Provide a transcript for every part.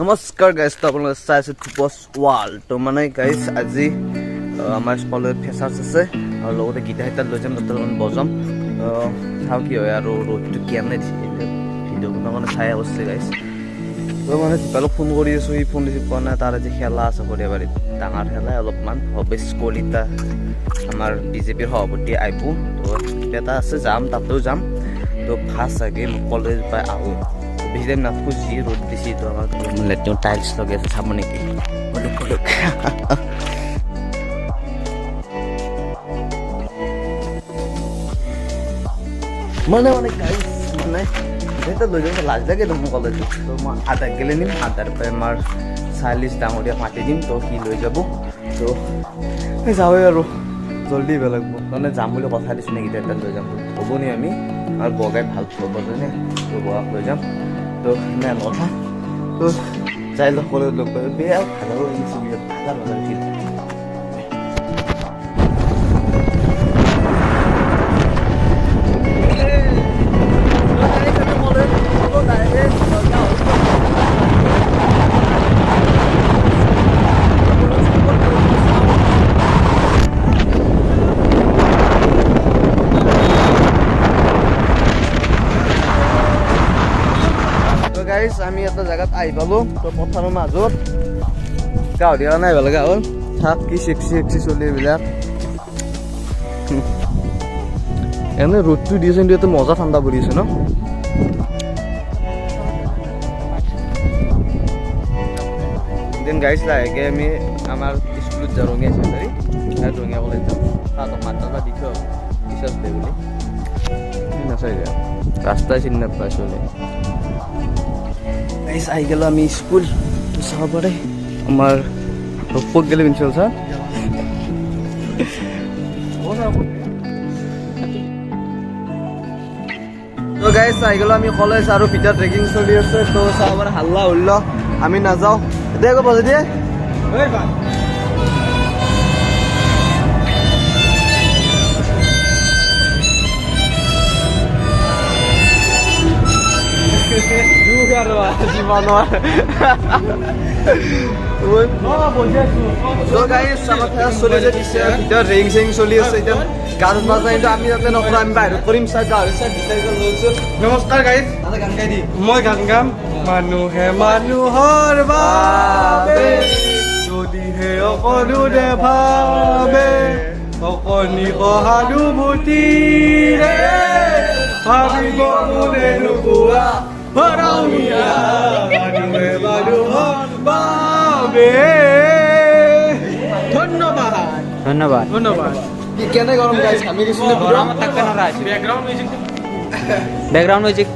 নমস্কাৰ গাইজ, তো আপোনালোকে চাই আছে টুপছ ৱাল। তো মানে গাইজ আজি আমাৰ কলেজত ফেচাৰ্ছ আছে আৰু লগতে গীতা হিতাত লৈ যাম, তাতে অলপমান বজাম। চাওঁ কি হয় আৰু ৰ'দটো কেনে দিছে ভিডিঅ'খনৰ মানে চাই অৱশ্যে গাইজ। তো মানে দীপালক ফোন কৰি আছোঁ, সি ফোন ৰিচিভ কৰা নাই। তাৰ আজি খেলা আছে সৰিয়াবাৰীত, ডাঙৰ খেলা অলপমান। ভৱেশ কলিতা আমাৰ বিজেপিৰ সভাপতি আহিব, তো এটা আছে যাম, তাতেও যাম। তো ফাৰ্ষ্ট চাগে মই কলেজ পাই আহোঁ, বেছি টাইম নাথাকোঁ, যি ৰ'দ দিছে। তো আমাৰ লেট্ৰিন টাইলছ লগাই আছে, চাব নেকি? মানে লৈ যাব লাজ লাগে তো মোৰ কলেজত। তো মই আধা গেলে নিম, আধাৰ পৰাই আমাৰ চাৰ্লিছ ডাঙৰীয়াক মাতি দিম, তো সি লৈ যাব। তো যাওঁৱে আৰু জল্দি আহিব লাগিব, মানে যাম বুলি কথা দিছে নেকি, তাত লৈ যাম হ'ব নি আমি। আৰু বগাই ভাল পাব জানে, তো বগাক লৈ যাম। তো সিমান কথা। তো যাই লগ কলেজত লগ পাই বেয়া ভাগৰ লাগিছে, বিৰাট ভাগৰ লাগিছিল। গাইজ আমি এটা জেগাত আহি পালোঁ, তো পথাৰৰ মাজত গাঁৱলীয়া নাই ভাল লগা হ'ল। চাওক কি চেক্সি চলি এইবিলাক। এনে ৰ'দটো দিছে কিন্তু ইয়াতে মজা ঠাণ্ডা পৰি আছে ন। দেন গাইজ লাহেকৈ আমি আমাৰ স্কুলত যাওঁ, ৰঙিয়া চেণ্টাৰী ৰঙিয়া কলেজ যাওঁ। তাহাঁতক মাত এটা দি থৈ পিছত দে বুলি নাচাই যায়, ৰাস্তাই চিনি নাপায় চলে। গাইজ আহি গেলো আমি স্কুল, চাব পাৰে আমাৰ ক'ত গেলে প্ৰিন্সিপাল ছাৰ। তো গাইজ আহি গেলো আমি কলেজ, আৰু ভিতৰত ৰেগিং চলি আছে। তো চাব পাৰে হাল্লা উল্ল, আমি নাযাওঁ এতিয়া আকৌ বজাই দিয়ে। ৰেগিং চেগিং চলি আছে এতিয়া, গানত বাজা কিন্তু আমি তাতে নকৰোঁ, আমি বাহিৰত কৰিম। চাই গাহৰি চাই বিচাৰি লৈছোঁ। নমস্কাৰ গাইজ, গান গাই দি মই গান গাম। মানুহে মানুহৰ বাবে যদিহে অকলোৰে ভাবে, অকণি সহানুভূতিৰে ভাবিব কোনে নোপোৱা ভৰাউনীয়া মানুহে মানুহৰ বাবে। ধন্যবাদ ধন্যবাদ। ধন্যবাদ। কি কেনে গৰম গাইছ, আমি কিছু গৰমত থাকতে নৰা হৈছে। Background music background music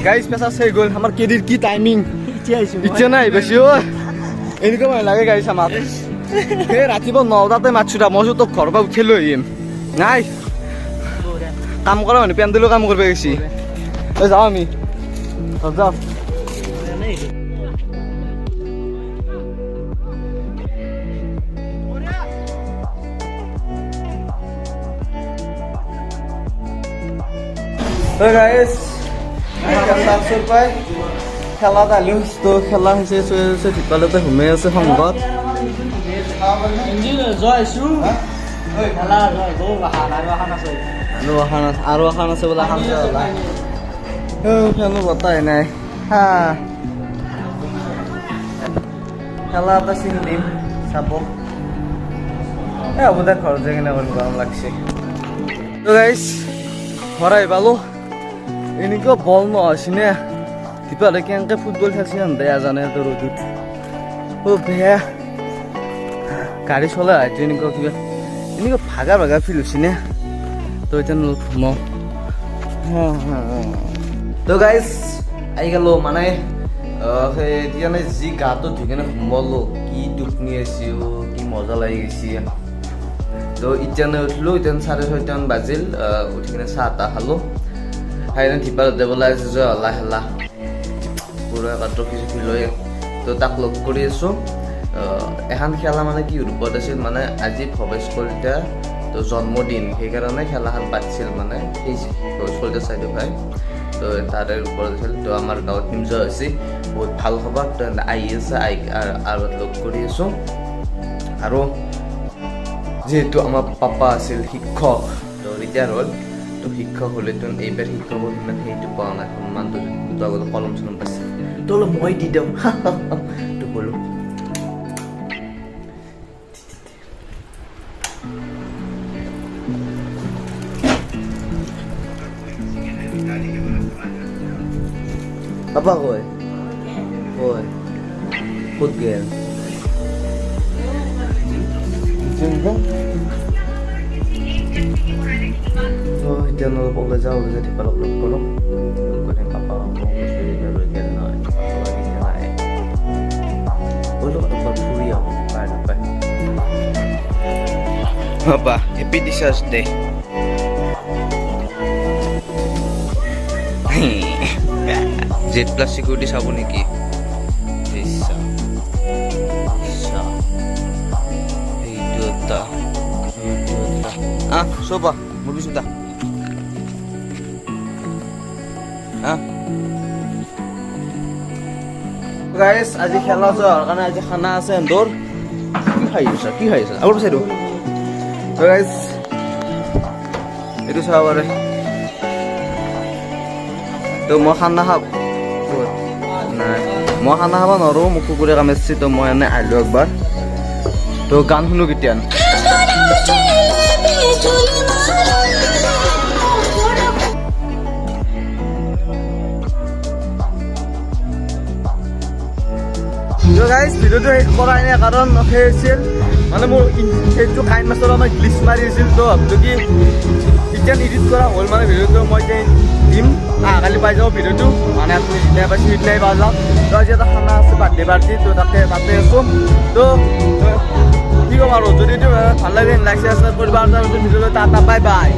guys পেচা চেই গ'ল। আমাৰ কেৰিৰ কি টাইমিং এতিয়া নাই বেছি এনেকুৱা মানে লাগে গাইছ আমাক। সেই ৰাতিপুৱা 9টাতে মাতছোঁ দা, মই তোক ঘৰৰ পৰা উঠি লৈ আহিম। নাই কাম কৰা মানুহ পেণ্ডেলো কাম কৰিব গৈছি। যাওঁ আমি যাওঁ। গাইজ খেলাত আহিলোঁ, তো খেলা হৈছে দীপালতে সোমাই আছে সংঘত। জয় আৰু এখন আছে বোলে এখন ফেনো বতাই নাই হা খেলা এটা চিন দিম চাব হ'ব দে ঘৰত যাই কিনে গৰম লাগছে তো গাইছ ঘৰাই পালো এনেকুৱা বল নহৈছি নে তিপালে কেনেকৈ ফুটবল খেলছি বেয়া জানে তো ৰ'দত বেয়া গাড়ী চলাই আহিছো এনেকুৱা কিবা এনেকুৱা ভাগা ভাগা ফিল হৈছে নে তো এতিয়া ঘুমাওঁ তো গাইজ আহি গেলো মানে এতিয়া মানে যি গাটো ধুই কিনে ঘুমালো কি টোপনি আছে কি মজা লাগি গৈছে তো এতিয়া উঠিলো এতিয়া 6:30 বাজিল উঠি কিনে চাহ তাহ খালো খাই কিনে ধিপাৰত যাব লাগিছে যে হলা হেলা পুৰা ট্ৰফি চফি লৈ তো তাক লগ কৰি আছো এখন খেলা মানে কি ৰূপত আছিল মানে আজি ভৱেশ কলিতা তো জন্মদিন সেইকাৰণে খেলাখন পাতিছিল মানে সেই ভৱেশ কলিতা চাইডে ভাই তো তাৰে ওপৰত আছিল তো আমাৰ গাঁৱত নিমজা হৈছে বহুত ভাল খবৰ তো আহি আছে আৰু লগ কৰি আছো আৰু যেহেতু আমাৰ পাপা আছিল শিক্ষক তো ৰিটায়াৰ হ'ল তো শিক্ষক হ'লেতো এইবাৰ শিক্ষকৰ সিমান সেইটো পোৱা নাই সন্মানটো তো আগতে কলম চলম পাইছিল তো অলপ মই দি দিওঁ তো ক'লো Papa koy. Koy. Put gel. Jumbo. Oh, jangan lupa udah jauh jadi peluk peluk. Kuning papa aku mesti baru gel naik. Lagi naik. Ulu apa puri aku pada apa? Papa, happy Teachers Day. Z Plus Security চাব নেকি এইটো এটা চবা মোৰ পিছতা guys আজি খেলা যোৱাৰ কাৰণে আজি খানা আছে এন্দৰ কি খাই আছা আগৰ চাইডো গাইস এইটো চাব পাৰে তো মই খানা খাব নাই মই খানা খাব নোৱাৰোঁ মোক কুকুৰে কামুৰিছে তো মই এনে আহিলোঁ একবাৰ তো গান শুনো কেতিয়া গাইজ ভিডিঅ'টো শেষ কৰাই নাই কাৰণ সেই আছিল মানে মোৰ সেইটো কাইন মাছৰ আমাৰ গ্লিচ মাৰি আছিল তো ভাবিলোঁ কি এতিয়া এডিট কৰা হ'ল মানে ভিডিঅ'টো মই এতিয়া দিম কালি পাই যাওঁ ভিডিঅ'টো মানে আপুনি যেতিয়াই পাইছোঁ সিদিনাই পাই যাওঁ তো আজি এটা খানা আছে বাৰ্থডে পাৰ্টি তো তাতে আছোঁ তো কি ক'ম আৰু যদি ভাল লাগে লাইক শ্বেয়াৰ কৰিবা আৰু ভিডিঅ'টো টাটা বাই বাই